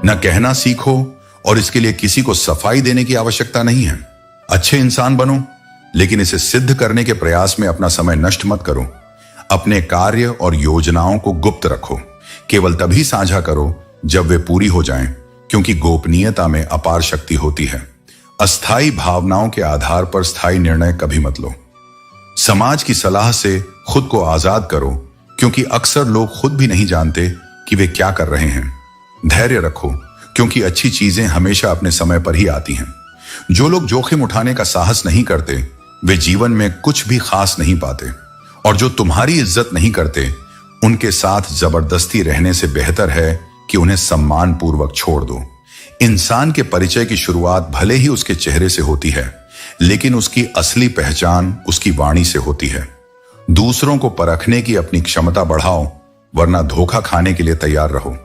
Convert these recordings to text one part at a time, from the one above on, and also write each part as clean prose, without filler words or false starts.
न कहना सीखो, और इसके लिए किसी को सफाई देने की आवश्यकता नहीं है। अच्छे इंसान बनो, लेकिन इसे सिद्ध करने के प्रयास में अपना समय नष्ट मत करो। अपने कार्य और योजनाओं को गुप्त रखो। केवल तभी साझा करो जब वे पूरी हो जाएं, क्योंकि गोपनीयता में अपार शक्ति होती है। अस्थायी भावनाओं के आधार पर स्थायी निर्णय कभी मत लो। समाज की सलाह से खुद को आजाद करो, क्योंकि अक्सर लोग खुद भी नहीं जानते कि वे क्या कर रहे हैं। धैर्य रखो, क्योंकि अच्छी चीजें हमेशा अपने समय पर ही आती हैं। जो लोग जोखिम उठाने का साहस नहीं करते, वे जीवन में कुछ भी खास नहीं पाते, और जो तुम्हारी इज्जत नहीं करते, उनके साथ जबरदस्ती रहने से बेहतर है कि उन्हें सम्मान पूर्वक छोड़ दो। इंसान के परिचय की शुरुआत भले ही उसके चेहरे से होती है, लेकिन उसकी असली पहचान उसकी वाणी से होती है। दूसरों को परखने की अपनी क्षमता बढ़ाओ, वरना धोखा खाने के लिए तैयार रहो।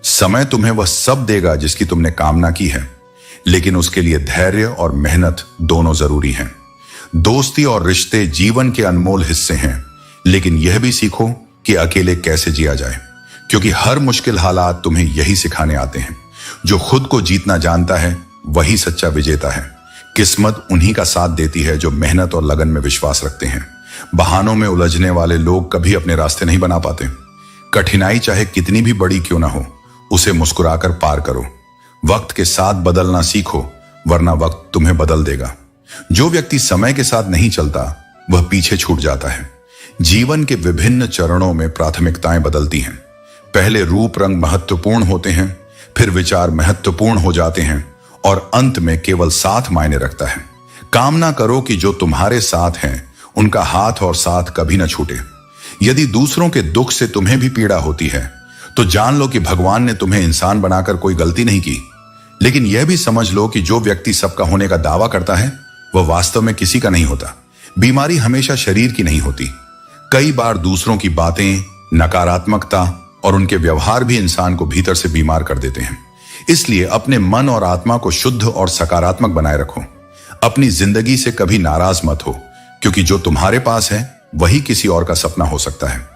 समय तुम्हें वह सब देगा जिसकी तुमने कामना की है, लेकिन उसके लिए धैर्य और मेहनत दोनों जरूरी हैं। दोस्ती और रिश्ते जीवन के अनमोल हिस्से हैं, लेकिन यह भी सीखो कि अकेले कैसे जिया जाए, क्योंकि हर मुश्किल हालात तुम्हें यही सिखाने आते हैं। जो खुद को जीतना जानता है, वही सच्चा विजेता है। किस्मत उन्हीं का साथ देती है जो मेहनत और लगन में विश्वास रखते हैं। बहानों में उलझने वाले लोग कभी अपने रास्ते नहीं बना पाते। कठिनाई चाहे कितनी भी बड़ी क्यों ना हो, उसे मुस्कुराकर पार करो। वक्त के साथ बदलना सीखो, वरना वक्त तुम्हें बदल देगा। जो व्यक्ति समय के साथ नहीं चलता, वह पीछे छूट जाता है। जीवन के विभिन्न चरणों में प्राथमिकताएं बदलती हैं। पहले रूप रंग महत्वपूर्ण होते हैं, फिर विचार महत्वपूर्ण हो जाते हैं, और अंत में केवल साथ मायने रखता है। कामना करो कि जो तुम्हारे साथ हैं, उनका हाथ और साथ कभी न छूटे। यदि दूसरों के दुख से तुम्हें भी पीड़ा होती है, तो जान लो कि भगवान ने तुम्हें इंसान बनाकर कोई गलती नहीं की। लेकिन यह भी समझ लो कि जो व्यक्ति सबका होने का दावा करता है, वह वास्तव में किसी का नहीं होता। बीमारी हमेशा शरीर की नहीं होती। कई बार दूसरों की बातें, नकारात्मकता और उनके व्यवहार भी इंसान को भीतर से बीमार कर देते हैं। इसलिए अपने मन और आत्मा को शुद्ध और सकारात्मक बनाए रखो। अपनी जिंदगी से कभी नाराज मत हो, क्योंकि जो तुम्हारे पास है वही किसी और का सपना हो सकता है।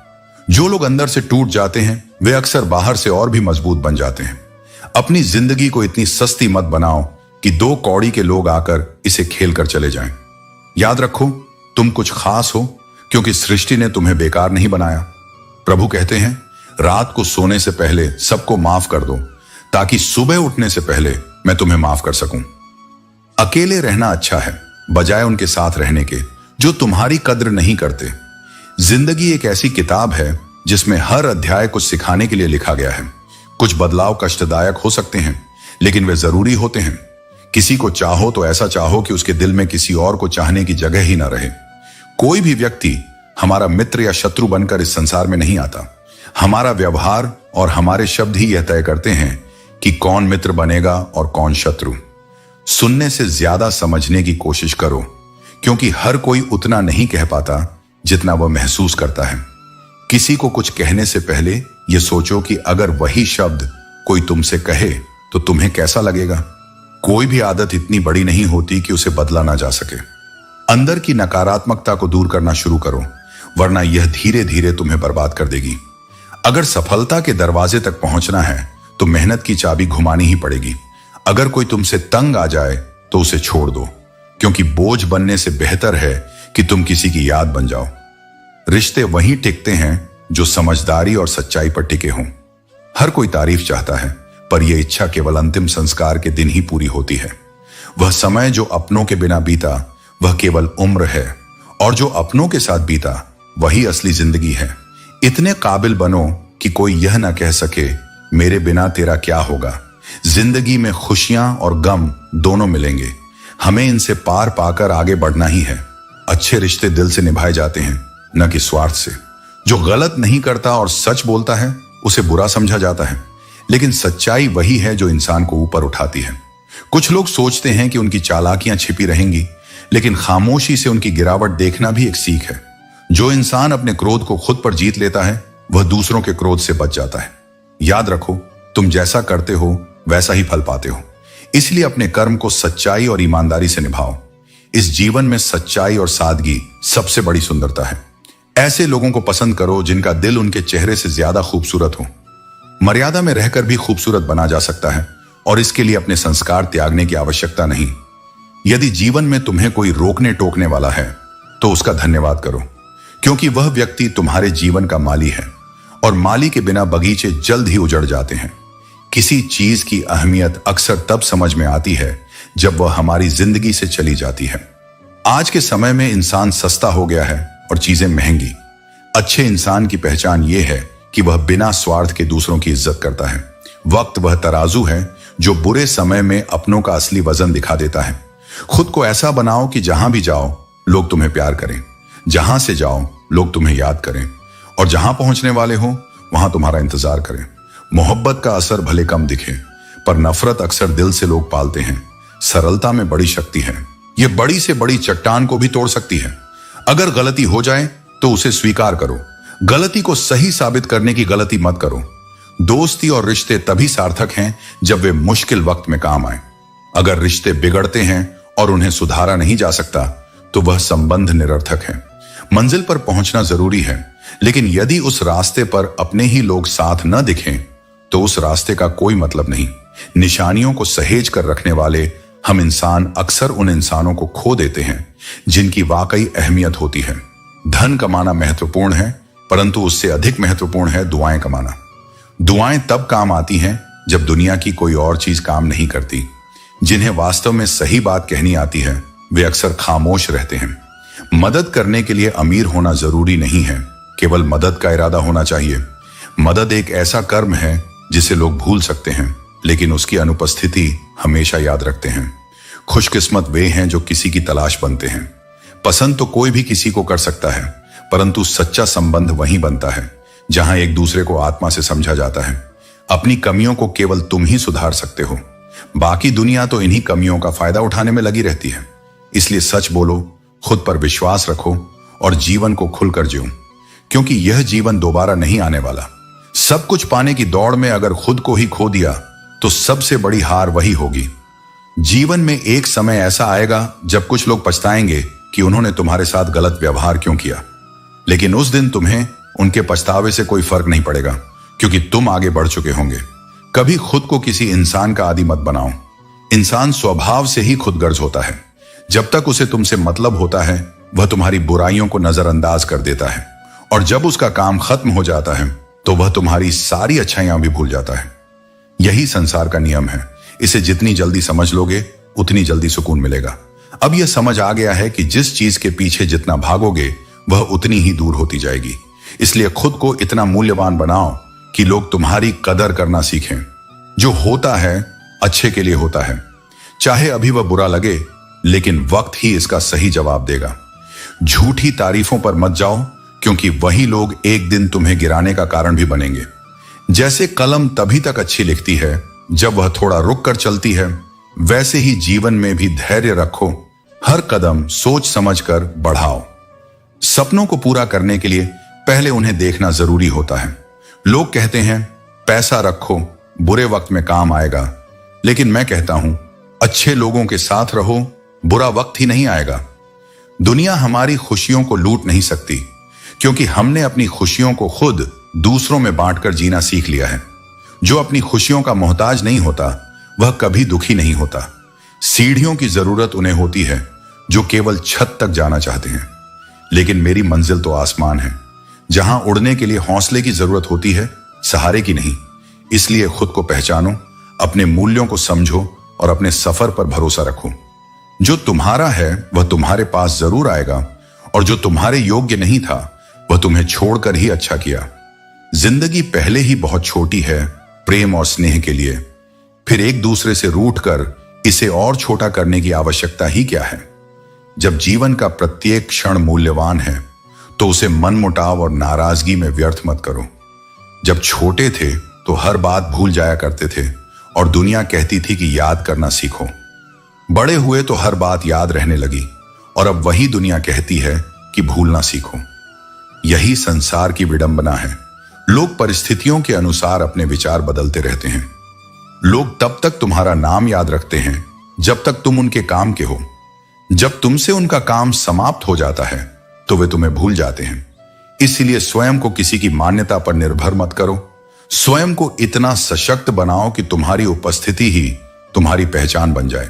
जो लोग अंदर से टूट जाते हैं, वे अक्सर बाहर से और भी मजबूत बन जाते हैं। अपनी जिंदगी को इतनी सस्ती मत बनाओ कि 2 कौड़ी के लोग आकर इसे खेल कर चले जाएं। याद रखो, तुम कुछ खास हो, क्योंकि सृष्टि ने तुम्हें बेकार नहीं बनाया। प्रभु कहते हैं, रात को सोने से पहले सबको माफ कर दो, ताकि सुबह उठने से पहले मैं तुम्हें माफ कर सकूं। अकेले रहना अच्छा है, बजाय उनके साथ रहने के जो तुम्हारी कद्र नहीं करते। जिंदगी एक ऐसी किताब है जिसमें हर अध्याय कुछ सिखाने के लिए लिखा गया है। कुछ बदलाव कष्टदायक हो सकते हैं, लेकिन वे जरूरी होते हैं। किसी को चाहो तो ऐसा चाहो कि उसके दिल में किसी और को चाहने की जगह ही ना रहे। कोई भी व्यक्ति हमारा मित्र या शत्रु बनकर इस संसार में नहीं आता। हमारा व्यवहार और हमारे शब्द ही यह तय करते हैं कि कौन मित्र बनेगा और कौन शत्रु। सुनने से ज्यादा समझने की कोशिश करो, क्योंकि हर कोई उतना नहीं कह पाता जितना वह महसूस करता है। किसी को कुछ कहने से पहले यह सोचो कि अगर वही शब्द कोई तुमसे कहे तो तुम्हें कैसा लगेगा। कोई भी आदत इतनी बड़ी नहीं होती कि उसे बदला ना जा सके। अंदर की नकारात्मकता को दूर करना शुरू करो, वरना यह धीरे धीरे तुम्हें बर्बाद कर देगी। अगर सफलता के दरवाजे तक पहुंचना है तो मेहनत की चाबी घुमानी ही पड़ेगी। अगर कोई तुमसे तंग आ जाए तो उसे छोड़ दो, क्योंकि बोझ बनने से बेहतर है कि तुम किसी की याद बन जाओ। रिश्ते वहीं टिकते हैं जो समझदारी और सच्चाई पर टिके हों। हर कोई तारीफ चाहता है, पर यह इच्छा केवल अंतिम संस्कार के दिन ही पूरी होती है। वह समय जो अपनों के बिना बीता, वह केवल उम्र है, और जो अपनों के साथ बीता, वही असली जिंदगी है। इतने काबिल बनो कि कोई यह ना कह सके, मेरे बिना तेरा क्या होगा। जिंदगी में खुशियां और गम दोनों मिलेंगे। हमें इनसे पार पाकर आगे बढ़ना ही है। अच्छे रिश्ते दिल से निभाए जाते हैं, न कि स्वार्थ से। जो गलत नहीं करता और सच बोलता है, उसे बुरा समझा जाता है, लेकिन सच्चाई वही है जो इंसान को ऊपर उठाती है। कुछ लोग सोचते हैं कि उनकी चालाकियां छिपी रहेंगी, लेकिन खामोशी से उनकी गिरावट देखना भी एक सीख है। जो इंसान अपने क्रोध को खुद पर जीत लेता है, वह दूसरों के क्रोध से बच जाता है। याद रखो, तुम जैसा करते हो वैसा ही फल पाते हो। इसलिए अपने कर्म को सच्चाई और ईमानदारी से निभाओ। इस जीवन में सच्चाई और सादगी सबसे बड़ी सुंदरता है। ऐसे लोगों को पसंद करो जिनका दिल उनके चेहरे से ज्यादा खूबसूरत हो। मर्यादा में रहकर भी खूबसूरत बना जा सकता है और इसके लिए अपने संस्कार त्यागने की आवश्यकता नहीं। यदि जीवन में तुम्हें कोई रोकने टोकने वाला है तो उसका धन्यवाद करो, क्योंकि वह व्यक्ति तुम्हारे जीवन का माली है और माली के बिना बगीचे जल्द ही उजड़ जाते हैं। किसी चीज की अहमियत अक्सर तब समझ में आती है जब वह हमारी जिंदगी से चली जाती है। आज के समय में इंसान सस्ता हो गया है और चीजें महंगी। अच्छे इंसान की पहचान यह है कि वह बिना स्वार्थ के दूसरों की इज्जत करता है। वक्त वह तराजू है जो बुरे समय में अपनों का असली वजन दिखा देता है। खुद को ऐसा बनाओ कि जहां भी जाओ लोग तुम्हें प्यार करें, जहां से जाओ लोग तुम्हें याद करें और जहां पहुंचने वाले हो वहां तुम्हारा इंतजार करें। मोहब्बत का असर भले कम दिखे, पर नफरत अक्सर दिल से लोग पालते हैं। सरलता में बड़ी शक्ति है, यह बड़ी से बड़ी चट्टान को भी तोड़ सकती है। अगर गलती हो जाए तो उसे स्वीकार करो, गलती को सही साबित करने की गलती मत करो। दोस्ती और रिश्ते तभी सार्थक हैं जब वे मुश्किल वक्त में काम आए। अगर रिश्ते बिगड़ते हैं और उन्हें सुधारा नहीं जा सकता तो वह संबंध निरर्थक है। मंजिल पर पहुंचना जरूरी है, लेकिन यदि उस रास्ते पर अपने ही लोग साथ न दिखें तो उस रास्ते का कोई मतलब नहीं। निशानियों को सहेज कर रखने वाले हम इंसान अक्सर उन इंसानों को खो देते हैं जिनकी वाकई अहमियत होती है। धन कमाना महत्वपूर्ण है, परंतु उससे अधिक महत्वपूर्ण है दुआएं कमाना। दुआएं तब काम आती हैं जब दुनिया की कोई और चीज काम नहीं करती। जिन्हें वास्तव में सही बात कहनी आती है वे अक्सर खामोश रहते हैं। मदद करने के लिए अमीर होना जरूरी नहीं है, केवल मदद का इरादा होना चाहिए। मदद एक ऐसा कर्म है जिसे लोग भूल सकते हैं, लेकिन उसकी अनुपस्थिति हमेशा याद रखते हैं। खुशकिस्मत वे हैं जो किसी की तलाश बनते हैं। पसंद तो कोई भी किसी को कर सकता है, परंतु सच्चा संबंध वहीं बनता है जहां एक दूसरे को आत्मा से समझा जाता है। अपनी कमियों को केवल तुम ही सुधार सकते हो, बाकी दुनिया तो इन्हीं कमियों का फायदा उठाने में लगी रहती है। इसलिए सच बोलो, खुद पर विश्वास रखो और जीवन को खुलकर जियो, क्योंकि यह जीवन दोबारा नहीं आने वाला। सब कुछ पाने की दौड़ में अगर खुद को ही खो दिया तो सबसे बड़ी हार वही होगी। जीवन में एक समय ऐसा आएगा जब कुछ लोग पछताएंगे कि उन्होंने तुम्हारे साथ गलत व्यवहार क्यों किया, लेकिन उस दिन तुम्हें उनके पछतावे से कोई फर्क नहीं पड़ेगा, क्योंकि तुम आगे बढ़ चुके होंगे। कभी खुद को किसी इंसान का आदी मत बनाओ। इंसान स्वभाव से ही खुदगर्ज होता है। जब तक उसे तुमसे मतलब होता है वह तुम्हारी बुराइयों को नजरअंदाज कर देता है, और जब उसका काम खत्म हो जाता है तो वह तुम्हारी सारी अच्छाइयां भी भूल जाता है। यही संसार का नियम है। इसे जितनी जल्दी समझ लोगे उतनी जल्दी सुकून मिलेगा। अब यह समझ आ गया है कि जिस चीज के पीछे जितना भागोगे वह उतनी ही दूर होती जाएगी। इसलिए खुद को इतना मूल्यवान बनाओ कि लोग तुम्हारी कदर करना सीखें। जो होता है अच्छे के लिए होता है, चाहे अभी वह बुरा लगे, लेकिन वक्त ही इसका सही जवाब देगा। झूठी तारीफों पर मत जाओ, क्योंकि वही लोग एक दिन तुम्हें गिराने का कारण भी बनेंगे। जैसे कलम तभी तक अच्छी लिखती है जब वह थोड़ा रुक कर चलती है, वैसे ही जीवन में भी धैर्य रखो। हर कदम सोच समझ कर बढ़ाओ। सपनों को पूरा करने के लिए पहले उन्हें देखना जरूरी होता है। लोग कहते हैं पैसा रखो, बुरे वक्त में काम आएगा, लेकिन मैं कहता हूं अच्छे लोगों के साथ रहो, बुरा वक्त ही नहीं आएगा। दुनिया हमारी खुशियों को लूट नहीं सकती, क्योंकि हमने अपनी खुशियों को खुद दूसरों में बांटकर जीना सीख लिया है। जो अपनी खुशियों का मोहताज नहीं होता वह कभी दुखी नहीं होता। सीढ़ियों की जरूरत उन्हें होती है जो केवल छत तक जाना चाहते हैं, लेकिन मेरी मंजिल तो आसमान है, जहां उड़ने के लिए हौसले की जरूरत होती है, सहारे की नहीं। इसलिए खुद को पहचानो, अपने मूल्यों को समझो और अपने सफर पर भरोसा रखो। जो तुम्हारा है वह तुम्हारे पास जरूर आएगा, और जो तुम्हारे योग्य नहीं था वह तुम्हें छोड़कर ही अच्छा किया। जिंदगी पहले ही बहुत छोटी है प्रेम और स्नेह के लिए, फिर एक दूसरे से रूठकर इसे और छोटा करने की आवश्यकता ही क्या है। जब जीवन का प्रत्येक क्षण मूल्यवान है तो उसे मनमुटाव और नाराजगी में व्यर्थ मत करो। जब छोटे थे तो हर बात भूल जाया करते थे और दुनिया कहती थी कि याद करना सीखो। बड़े हुए तो हर बात याद रहने लगी और अब वही दुनिया कहती है कि भूलना सीखो। यही संसार की विडंबना है। लोग परिस्थितियों के अनुसार अपने विचार बदलते रहते हैं। लोग तब तक तुम्हारा नाम याद रखते हैं जब तक तुम उनके काम के हो। जब तुमसे उनका काम समाप्त हो जाता है तो वे तुम्हें भूल जाते हैं। इसलिए स्वयं को किसी की मान्यता पर निर्भर मत करो। स्वयं को इतना सशक्त बनाओ कि तुम्हारी उपस्थिति ही तुम्हारी पहचान बन जाए।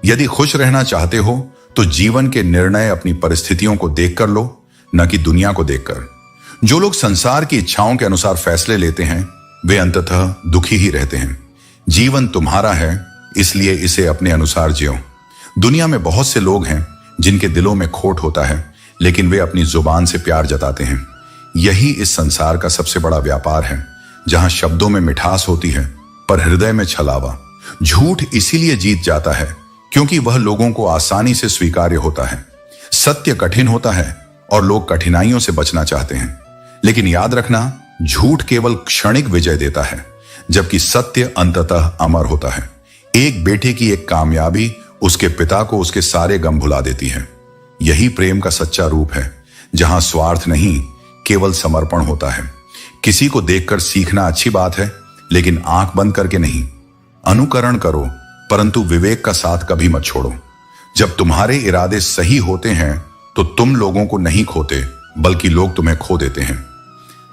यदि खुश रहना चाहते हो तो जीवन के निर्णय अपनी परिस्थितियों को देखकर लो, न कि दुनिया को देखकर। जो लोग संसार की इच्छाओं के अनुसार फैसले लेते हैं वे अंततः दुखी ही रहते हैं। जीवन तुम्हारा है, इसलिए इसे अपने अनुसार जियो। दुनिया में बहुत से लोग हैं जिनके दिलों में खोट होता है, लेकिन वे अपनी जुबान से प्यार जताते हैं। यही इस संसार का सबसे बड़ा व्यापार है, जहां शब्दों में मिठास होती है पर हृदय में छलावा। झूठ इसीलिए जीत जाता है क्योंकि वह लोगों को आसानी से स्वीकार्य होता है। सत्य कठिन होता है और लोग कठिनाइयों से बचना चाहते हैं। लेकिन याद रखना, झूठ केवल क्षणिक विजय देता है, जबकि सत्य अंततः अमर होता है। एक बेटे की एक कामयाबी उसके पिता को उसके सारे गम भुला देती है। यही प्रेम का सच्चा रूप है, जहां स्वार्थ नहीं केवल समर्पण होता है। किसी को देखकर सीखना अच्छी बात है, लेकिन आंख बंद करके नहीं। अनुकरण करो, परंतु विवेक का साथ कभी मत छोड़ो। जब तुम्हारे इरादे सही होते हैं तो तुम लोगों को नहीं खोते, बल्कि लोग तुम्हें खो देते हैं।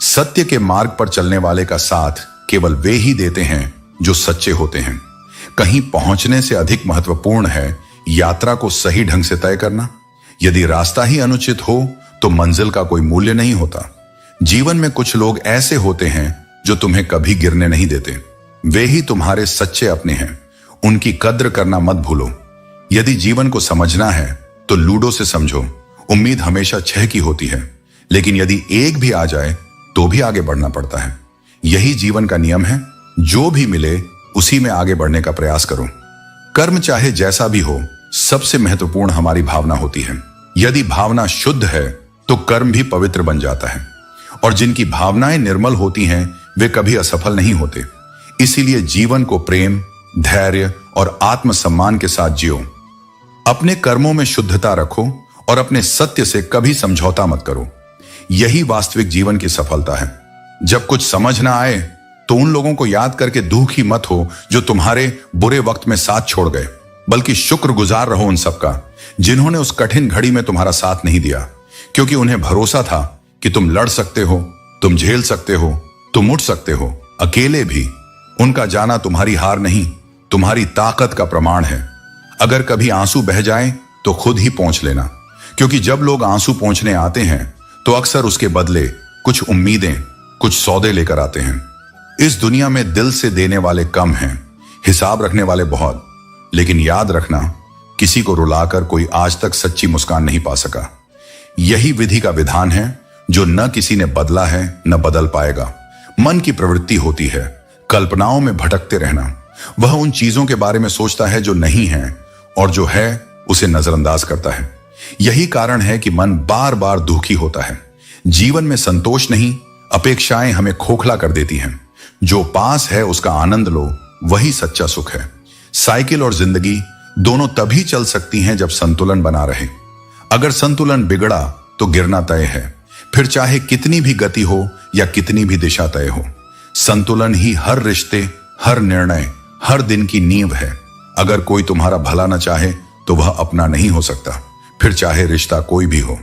सत्य के मार्ग पर चलने वाले का साथ केवल वे ही देते हैं जो सच्चे होते हैं। कहीं पहुंचने से अधिक महत्वपूर्ण है यात्रा को सही ढंग से तय करना। यदि रास्ता ही अनुचित हो तो मंजिल का कोई मूल्य नहीं होता। जीवन में कुछ लोग ऐसे होते हैं जो तुम्हें कभी गिरने नहीं देते। वे ही तुम्हारे सच्चे अपने हैं। उनकी कद्र करना मत भूलो। यदि जीवन को समझना है तो लूडो से समझो। उम्मीद हमेशा 6 की होती है, लेकिन यदि एक भी आ जाए तो भी आगे बढ़ना पड़ता है। यही जीवन का नियम है। जो भी मिले उसी में आगे बढ़ने का प्रयास करो। कर्म चाहे जैसा भी हो, सबसे महत्वपूर्ण हमारी भावना होती है। यदि भावना शुद्ध है तो कर्म भी पवित्र बन जाता है, और जिनकी भावनाएं निर्मल होती हैं वे कभी असफल नहीं होते। इसीलिए जीवन को प्रेम, धैर्य और आत्मसम्मान के साथ जियो। अपने कर्मों में शुद्धता रखो और अपने सत्य से कभी समझौता मत करो। यही वास्तविक जीवन की सफलता है। जब कुछ समझ ना आए तो उन लोगों को याद करके दुखी मत हो जो तुम्हारे बुरे वक्त में साथ छोड़ गए, बल्कि शुक्रगुजार रहो उन सबका जिन्होंने उस कठिन घड़ी में तुम्हारा साथ नहीं दिया, क्योंकि उन्हें भरोसा था कि तुम लड़ सकते हो, तुम झेल सकते हो, तुम उठ सकते हो अकेले भी। उनका जाना तुम्हारी हार नहीं, तुम्हारी ताकत का प्रमाण है। अगर कभी आंसू बह जाए तो खुद ही पोंछ लेना, क्योंकि जब लोग आंसू पोंछने आते हैं तो अक्सर उसके बदले कुछ उम्मीदें, कुछ सौदे लेकर आते हैं। इस दुनिया में दिल से देने वाले कम हैं, हिसाब रखने वाले बहुत। लेकिन याद रखना, किसी को रुलाकर कोई आज तक सच्ची मुस्कान नहीं पा सका। यही विधि का विधान है जो न किसी ने बदला है न बदल पाएगा। मन की प्रवृत्ति होती है कल्पनाओं में भटकते रहना। वह उन चीजों के बारे में सोचता है जो नहीं है, और जो है उसे नजरअंदाज करता है। यही कारण है कि मन बार बार दुखी होता है। जीवन में संतोष नहीं, अपेक्षाएं हमें खोखला कर देती हैं। जो पास है उसका आनंद लो, वही सच्चा सुख है। साइकिल और जिंदगी दोनों तभी चल सकती हैं जब संतुलन बना रहे। अगर संतुलन बिगड़ा तो गिरना तय है, फिर चाहे कितनी भी गति हो या कितनी भी दिशा तय हो। संतुलन ही हर रिश्ते, हर निर्णय, हर दिन की नींव है। अगर कोई तुम्हारा भला न चाहे तो वह अपना नहीं हो सकता, फिर चाहे रिश्ता कोई भी हो।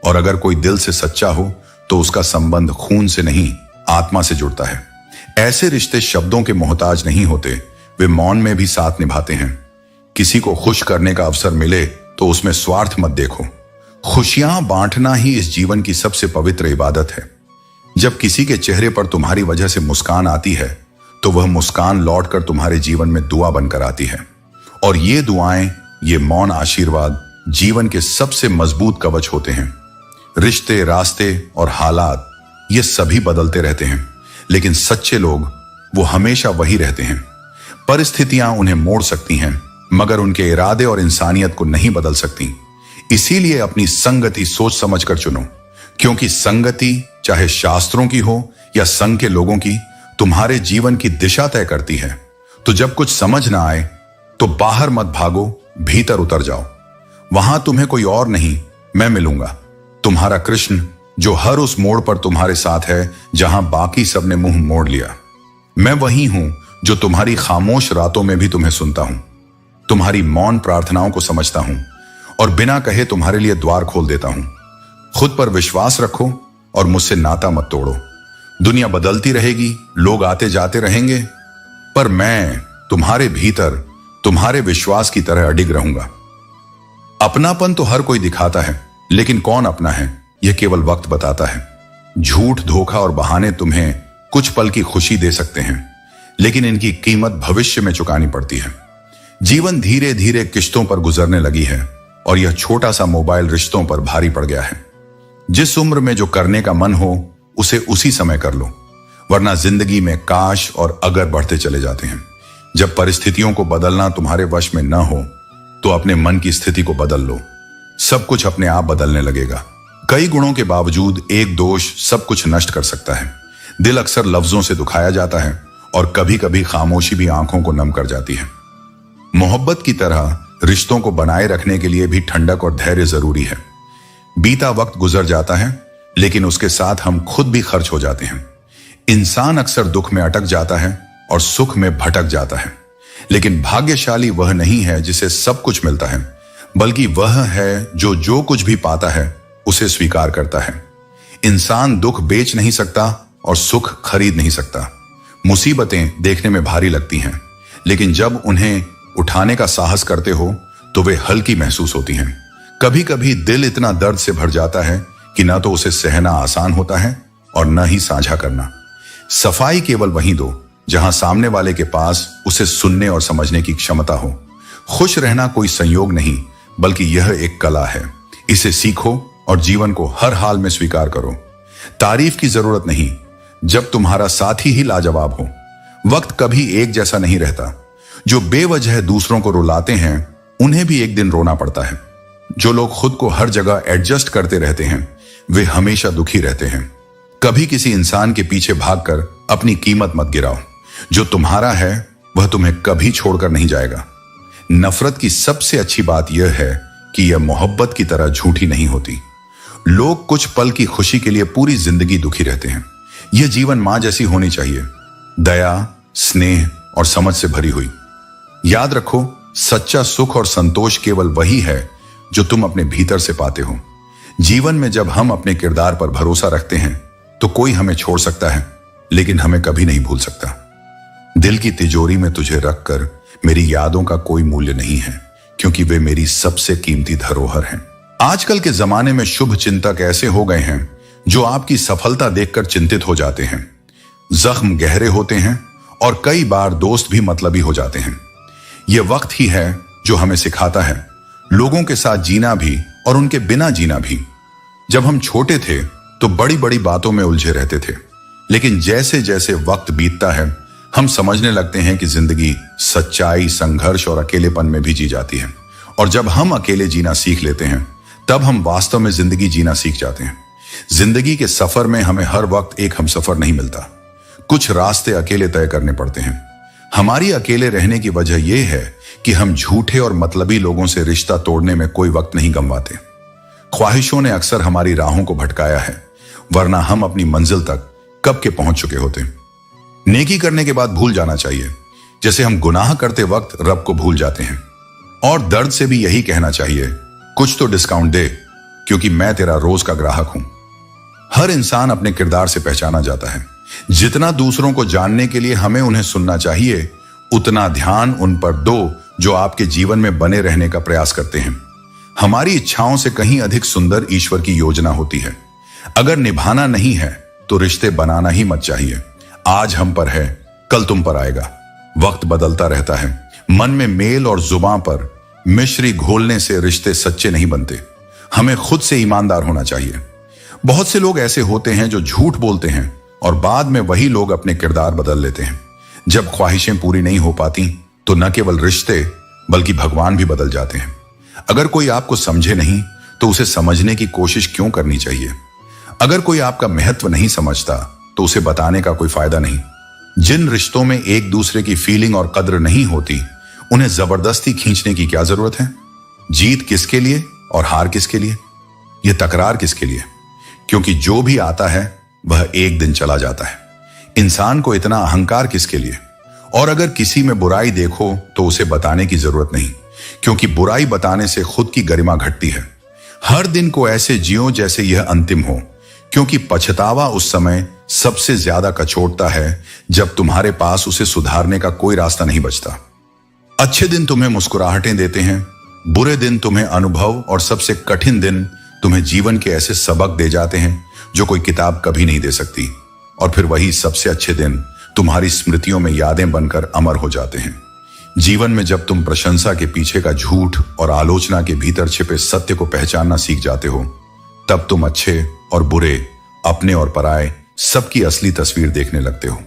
और अगर कोई दिल से सच्चा हो तो उसका संबंध खून से नहीं, आत्मा से जुड़ता है। ऐसे रिश्ते शब्दों के मोहताज नहीं होते, वे मौन में भी साथ निभाते हैं। किसी को खुश करने का अवसर मिले तो उसमें स्वार्थ मत देखो। खुशियां बांटना ही इस जीवन की सबसे पवित्र इबादत है। जब किसी के चेहरे पर तुम्हारी वजह से मुस्कान आती है तो वह मुस्कान लौटकर तुम्हारे जीवन में दुआ बनकर आती है। और ये दुआएं, ये मौन आशीर्वाद जीवन के सबसे मजबूत कवच होते हैं। रिश्ते, रास्ते और हालात ये सभी बदलते रहते हैं, लेकिन सच्चे लोग वो हमेशा वही रहते हैं। परिस्थितियां उन्हें मोड़ सकती हैं, मगर उनके इरादे और इंसानियत को नहीं बदल सकती। इसीलिए अपनी संगति सोच समझकर चुनो, क्योंकि संगति चाहे शास्त्रों की हो या संघ के लोगों की, तुम्हारे जीवन की दिशा तय करती है। तो जब कुछ समझ ना आए तो बाहर मत भागो, भीतर उतर जाओ। वहां तुम्हें कोई और नहीं, मैं मिलूंगा, तुम्हारा कृष्ण, जो हर उस मोड़ पर तुम्हारे साथ है जहां बाकी सबने मुंह मोड़ लिया। मैं वही हूं जो तुम्हारी खामोश रातों में भी तुम्हें सुनता हूं, तुम्हारी मौन प्रार्थनाओं को समझता हूं और बिना कहे तुम्हारे लिए द्वार खोल देता हूं। खुद पर विश्वास रखो और मुझसे नाता मत तोड़ो। दुनिया बदलती रहेगी, लोग आते जाते रहेंगे, पर मैं तुम्हारे भीतर तुम्हारे विश्वास की तरह अडिग रहूंगा। अपनापन तो हर कोई दिखाता है, लेकिन कौन अपना है यह केवल वक्त बताता है। झूठ, धोखा और बहाने तुम्हें कुछ पल की खुशी दे सकते हैं, लेकिन इनकी कीमत भविष्य में चुकानी पड़ती है। जीवन धीरे धीरे किश्तों पर गुजरने लगी है और यह छोटा सा मोबाइल रिश्तों पर भारी पड़ गया है। जिस उम्र में जो करने का मन हो उसे उसी समय कर लो, वरना जिंदगी में काश और अगर बढ़ते चले जाते हैं। जब परिस्थितियों को बदलना तुम्हारे वश में न हो तो अपने मन की स्थिति को बदल लो, सब कुछ अपने आप बदलने लगेगा। कई गुणों के बावजूद एक दोष सब कुछ नष्ट कर सकता है। दिल अक्सर लफ्जों से दुखाया जाता है और कभी कभी खामोशी भी आंखों को नम कर जाती है। मोहब्बत की तरह रिश्तों को बनाए रखने के लिए भी ठंडक और धैर्य जरूरी है। बीता वक्त गुजर जाता है, लेकिन उसके साथ हम खुद भी खर्च हो जाते हैं। इंसान अक्सर दुख में अटक जाता है और सुख में भटक जाता है, लेकिन भाग्यशाली वह नहीं है जिसे सब कुछ मिलता है, बल्कि वह है जो कुछ भी पाता है उसे स्वीकार करता है। इंसान दुख बेच नहीं सकता और सुख खरीद नहीं सकता। मुसीबतें देखने में भारी लगती हैं, लेकिन जब उन्हें उठाने का साहस करते हो तो वे हल्की महसूस होती हैं। कभी कभी दिल इतना दर्द से भर जाता है कि ना तो उसे सहना आसान होता है और न ही साझा करना। सफाई केवल वहीं दो जहां सामने वाले के पास उसे सुनने और समझने की क्षमता हो। खुश रहना कोई संयोग नहीं, बल्कि यह एक कला है। इसे सीखो और जीवन को हर हाल में स्वीकार करो। तारीफ की जरूरत नहीं, जब तुम्हारा साथी ही लाजवाब हो। वक्त कभी एक जैसा नहीं रहता। जो बेवजह दूसरों को रुलाते हैं उन्हें भी एक दिन रोना पड़ता है। जो लोग खुद को हर जगह एडजस्ट करते रहते हैं वे हमेशा दुखी रहते हैं। कभी किसी इंसान के पीछे भागकर अपनी कीमत मत गिराओ। जो तुम्हारा है वह तुम्हें कभी छोड़कर नहीं जाएगा। नफरत की सबसे अच्छी बात यह है कि यह मोहब्बत की तरह झूठी नहीं होती। लोग कुछ पल की खुशी के लिए पूरी जिंदगी दुखी रहते हैं। यह जीवन मां जैसी होनी चाहिए, दया, स्नेह और समझ से भरी हुई। याद रखो, सच्चा सुख और संतोष केवल वही है जो तुम अपने भीतर से पाते हो। जीवन में जब हम अपने किरदार पर भरोसा रखते हैं तो कोई हमें छोड़ सकता है, लेकिन हमें कभी नहीं भूल सकता। दिल की तिजोरी में तुझे रखकर मेरी यादों का कोई मूल्य नहीं है, क्योंकि वे मेरी सबसे कीमती धरोहर हैं। आजकल के जमाने में शुभ चिंतक ऐसे हो गए हैं जो आपकी सफलता देखकर चिंतित हो जाते हैं। जख्म गहरे होते हैं और कई बार दोस्त भी मतलबी हो जाते हैं। यह वक्त ही है जो हमें सिखाता है लोगों के साथ जीना भी और उनके बिना जीना भी। जब हम छोटे थे तो बड़ी बड़ी बातों में उलझे रहते थे, लेकिन जैसे जैसे वक्त बीतता है हम समझने लगते हैं कि जिंदगी सच्चाई, संघर्ष और अकेलेपन में भी जी जाती है। और जब हम अकेले जीना सीख लेते हैं तब हम वास्तव में जिंदगी जीना सीख जाते हैं। जिंदगी के सफर में हमें हर वक्त एक हमसफर नहीं मिलता। कुछ रास्ते अकेले तय करने पड़ते हैं। हमारी अकेले रहने की वजह यह है कि हम झूठे और मतलबी लोगों से रिश्ता तोड़ने में कोई वक्त नहीं गंवाते। ख्वाहिशों ने अक्सर हमारी राहों को भटकाया है, वरना हम अपनी मंजिल तक कब के पहुंच चुके होते। नेकी करने के बाद भूल जाना चाहिए, जैसे हम गुनाह करते वक्त रब को भूल जाते हैं। और दर्द से भी यही कहना चाहिए, कुछ तो डिस्काउंट दे, क्योंकि मैं तेरा रोज का ग्राहक हूं। हर इंसान अपने किरदार से पहचाना जाता है। जितना दूसरों को जानने के लिए हमें उन्हें सुनना चाहिए, उतना ध्यान उन पर दो जो आपके जीवन में बने रहने का प्रयास करते हैं। हमारी इच्छाओं से कहीं अधिक सुंदर ईश्वर की योजना होती है। अगर निभाना नहीं है तो रिश्ते बनाना ही मत चाहिए। आज हम पर है, कल तुम पर आएगा। वक्त बदलता रहता है। मन में मेल और जुबान पर मिश्री घोलने से रिश्ते सच्चे नहीं बनते। हमें खुद से ईमानदार होना चाहिए। बहुत से लोग ऐसे होते हैं जो झूठ बोलते हैं और बाद में वही लोग अपने किरदार बदल लेते हैं। जब ख्वाहिशें पूरी नहीं हो पाती तो न केवल रिश्ते बल्कि भगवान भी बदल जाते हैं। अगर कोई आपको समझे नहीं तो उसे समझने की कोशिश क्यों करनी चाहिए? अगर कोई आपका महत्व नहीं समझता तो उसे बताने का कोई फायदा नहीं। जिन रिश्तों में एक दूसरे की फीलिंग और कद्र नहीं होती, उन्हें जबरदस्ती खींचने की क्या जरूरत है? जीत किसके लिए और हार किसके लिए? यह तकरार किसके लिए? क्योंकि जो भी आता है वह एक दिन चला जाता है। इंसान को इतना अहंकार किसके लिए? और अगर किसी में बुराई देखो तो उसे बताने की जरूरत नहीं, क्योंकि बुराई बताने से खुद की गरिमा घटती है। हर दिन को ऐसे जियो जैसे यह अंतिम हो, क्योंकि पछतावा उस समय सबसे ज्यादा कचोटता है जब तुम्हारे पास उसे सुधारने का कोई रास्ता नहीं बचता। अच्छे दिन तुम्हें मुस्कुराहटें देते हैं, बुरे दिन तुम्हें अनुभव और सबसे कठिन दिन तुम्हें जीवन के ऐसे सबक दे जाते हैं जो कोई किताब कभी नहीं दे सकती। और फिर वही सबसे अच्छे दिन तुम्हारी स्मृतियों में यादें बनकर अमर हो जाते हैं। जीवन में जब तुम प्रशंसा के पीछे का झूठ और आलोचना के भीतर छिपे सत्य को पहचानना सीख जाते हो, तब तुम अच्छे और बुरे, अपने और पराये, सबकी असली तस्वीर देखने लगते हो।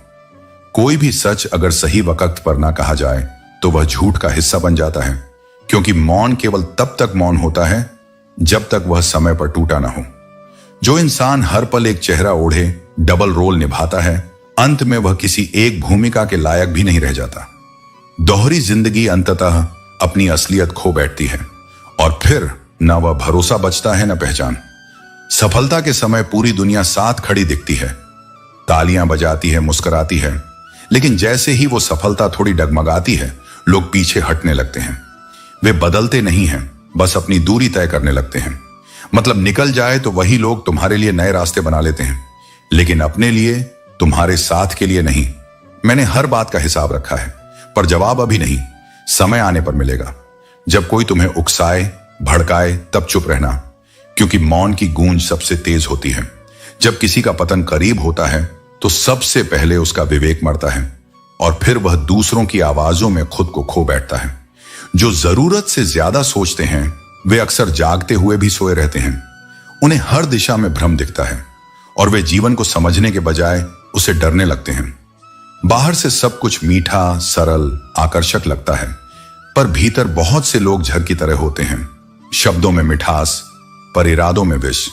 कोई भी सच अगर सही वक्त पर ना कहा जाए तो वह झूठ का हिस्सा बन जाता है, क्योंकि मौन केवल तब तक मौन होता है जब तक वह समय पर टूटा ना हो। जो इंसान हर पल एक चेहरा ओढ़े डबल रोल निभाता है, अंत में वह किसी एक भूमिका के लायक भी नहीं रह जाता। दोहरी जिंदगी अंततः अपनी असलियत खो बैठती है और फिर न वह भरोसा बचता है न पहचान। सफलता के समय पूरी दुनिया साथ खड़ी दिखती है, तालियां बजाती है, मुस्कुराती है, लेकिन जैसे ही वो सफलता थोड़ी डगमगाती है, लोग पीछे हटने लगते हैं। वे बदलते नहीं हैं, बस अपनी दूरी तय करने लगते हैं। मतलब निकल जाए तो वही लोग तुम्हारे लिए नए रास्ते बना लेते हैं, लेकिन अपने लिए, तुम्हारे साथ के लिए नहीं। मैंने हर बात का हिसाब रखा है, पर जवाब अभी नहीं, समय आने पर मिलेगा। जब कोई तुम्हें उकसाए, भड़काए, तब चुप रहना, क्योंकि मौन की गूंज सबसे तेज होती है। जब किसी का पतन करीब होता है तो सबसे पहले उसका विवेक मरता है और फिर वह दूसरों की आवाजों में खुद को खो बैठता है। जो जरूरत से ज्यादा सोचते हैं वे अक्सर जागते हुए भी सोए रहते हैं। उन्हें हर दिशा में भ्रम दिखता है और वे जीवन को समझने के बजाय उसे डरने लगते हैं। बाहर से सब कुछ मीठा, सरल, आकर्षक लगता है, पर भीतर बहुत से लोग झर की तरह होते हैं, शब्दों में मिठास पर इरादों में विष।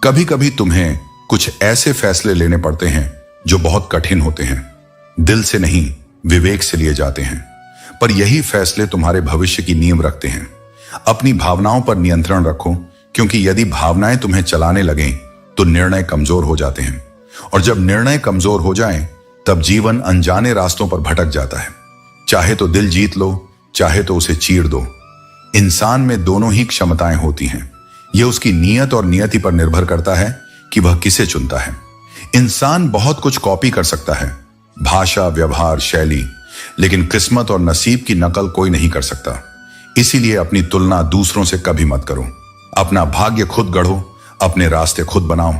कभी कभी तुम्हें कुछ ऐसे फैसले लेने पड़ते हैं जो बहुत कठिन होते हैं, दिल से नहीं विवेक से लिए जाते हैं, पर यही फैसले तुम्हारे भविष्य की नींव रखते हैं। अपनी भावनाओं पर नियंत्रण रखो, क्योंकि यदि भावनाएं तुम्हें चलाने लगें तो निर्णय कमजोर हो जाते हैं, और जब निर्णय कमजोर हो जाएं तब जीवन अनजाने रास्तों पर भटक जाता है। चाहे तो दिल जीत लो, चाहे तो उसे चीर दो। इंसान में दोनों ही क्षमताएं होती हैं। यह उसकी नीयत और नियति पर निर्भर करता है कि वह किसे चुनता है। इंसान बहुत कुछ कॉपी कर सकता है, भाषा, व्यवहार, शैली, लेकिन किस्मत और नसीब की नकल कोई नहीं कर सकता। इसीलिए अपनी तुलना दूसरों से कभी मत करो। अपना भाग्य खुद गढ़ो, अपने रास्ते खुद बनाओ,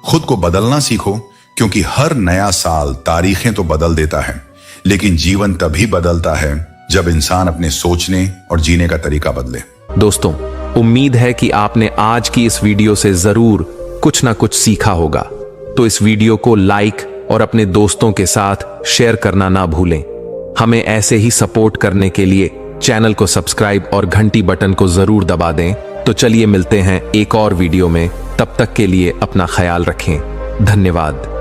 खुद को बदलना सीखो, क्योंकि हर नया साल तारीखें तो बदल देता है, लेकिन जीवन तभी बदलता है जब इंसान अपने सोचने और जीने का तरीका बदले। दोस्तों, उम्मीद है कि आपने आज की इस वीडियो से जरूर कुछ ना कुछ सीखा होगा। तो इस वीडियो को लाइक और अपने दोस्तों के साथ शेयर करना ना भूलें। हमें ऐसे ही सपोर्ट करने के लिए चैनल को सब्सक्राइब और घंटी बटन को जरूर दबा दें। तो चलिए मिलते हैं एक और वीडियो में, तब तक के लिए अपना ख्याल रखें। धन्यवाद।